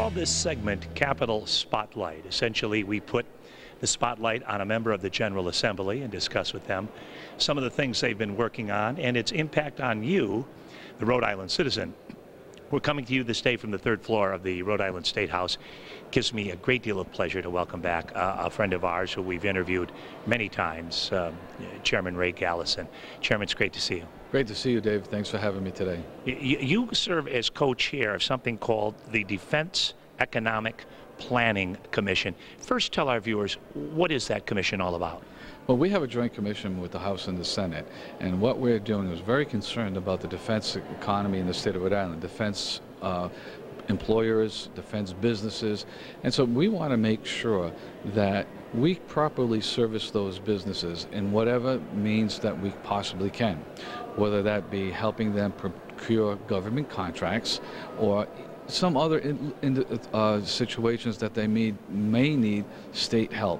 call this segment Capitol Spotlight. Essentially, we put the spotlight on a member of the General Assembly and discuss with them some of the things they've been working on and its impact on you, the Rhode Island citizen. We're coming to you this day from the third floor of the Rhode Island State House. It gives me a great deal of pleasure to welcome back a friend of ours who we've interviewed many times, Chairman Ray Gallison. Chairman, it's great to see you. Great to see you, Dave. Thanks for having me today. You serve as co-chair of something called the Defense Economic Planning Commission. First, tell our viewers, what is that commission all about? Well, we have a joint commission with the House and the Senate, and what we're doing is very concerned about the defense economy in the state of Rhode Island, defense employers, defense businesses, and so we want to make sure that we properly service those businesses in whatever means that we possibly can, whether that be helping them procure government contracts or some other situations that they may need state help,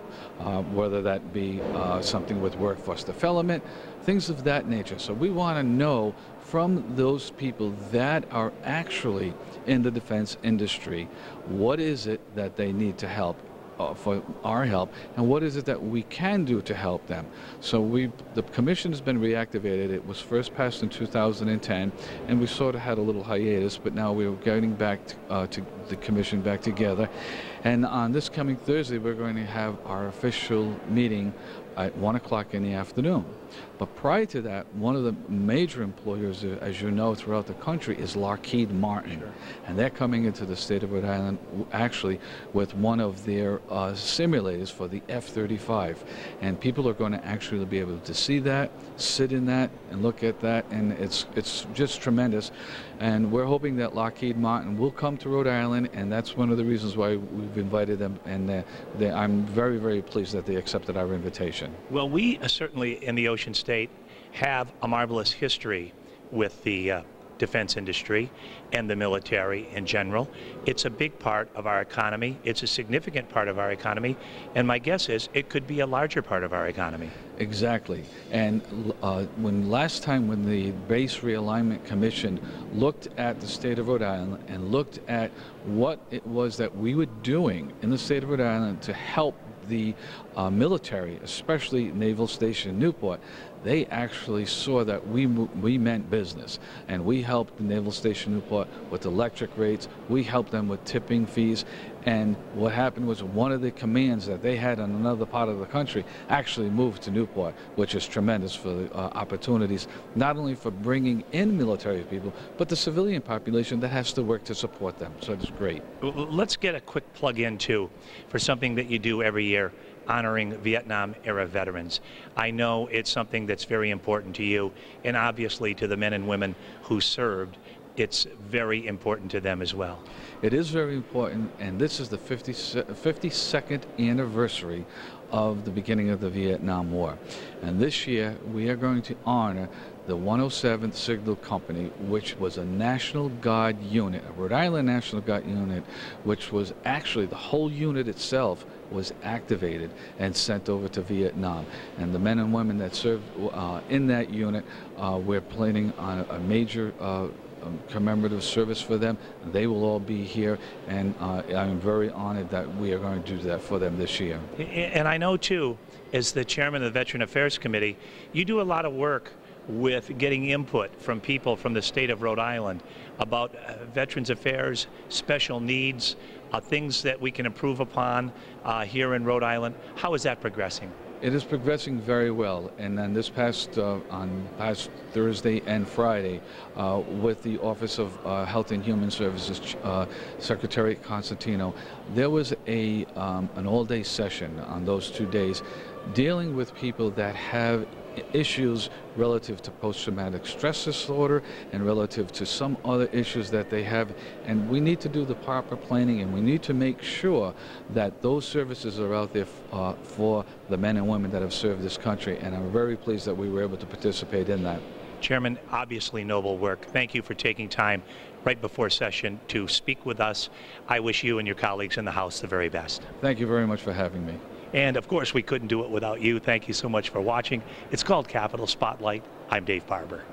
whether that be something with workforce development, things of that nature. So we want to know from those people that are actually in the defense industry, what is it that they need to help for our help, and what is it that we can do to help them. So the commission has been reactivated. It was first passed in 2010, and we sort of had a little hiatus, but now we're getting back to the commission back together. And on this coming Thursday, we're going to have our official meeting at 1 o'clock in the afternoon. But prior to that, one of the major employers, as you know, throughout the country is Lockheed Martin. Sure. And they're coming into the state of Rhode Island actually with one of their simulators for the F-35. And people are going to actually be able to see that, sit in that, and look at that, and it's just tremendous. And we're hoping that Lockheed Martin will come to Rhode Island, and that's one of the reasons why we've invited them, and I'm very, very pleased that they accepted our invitation. Well, we certainly in the Ocean State have a marvelous history with the defense industry and the military in general. It's a big part of our economy. It's a significant part of our economy, and my guess is it could be a larger part of our economy. Exactly. And when the Base Realignment Commission looked at the state of Rhode Island and looked at what it was that we were doing in the state of Rhode Island to help the military, especially Naval Station Newport, they actually saw that we meant business, and we helped the Naval Station Newport with electric rates. We helped them with tipping fees, and what happened was one of the commands that they had in another part of the country actually moved to Newport, which is tremendous for the opportunities, not only for bringing in military people, but the civilian population that has to work to support them. So it's great. Let's get a quick plug in, too, for something that you do every year, honoring Vietnam-era veterans. I know it's something that's very important to you, and obviously to the men and women who served. It's very important to them as well. It is very important, and this is the 52nd anniversary of the beginning of the Vietnam War. And this year, we are going to honor the 107th Signal Company, which was a National Guard unit, a Rhode Island National Guard unit, which was actually, the whole unit itself was activated and sent over to Vietnam. And the men and women that served in that unit, we're planning on a major commemorative service for them. They will all be here, and I'm very honored that we are going to do that for them this year. And I know, too, as the chairman of the Veteran Affairs Committee, you do a lot of work with getting input from people from the state of Rhode Island about veterans affairs, special needs, things that we can improve upon here in Rhode Island. How is that progressing? It is progressing very well, and then this past Thursday and Friday, with the Office of Health and Human Services Secretary Constantino, there was an all-day session on those 2 days dealing with people that have issues relative to post-traumatic stress disorder and relative to some other issues that they have, and we need to do the proper planning, and we need to make sure that those services are out there for the men and women that have served this country, and I'm very pleased that we were able to participate in that. Chairman, obviously noble work. Thank you for taking time right before session to speak with us. I wish you and your colleagues in the House the very best. Thank you very much for having me. And of course, we couldn't do it without you. Thank you so much for watching. It's called Capitol Spotlight. I'm Dave Barber.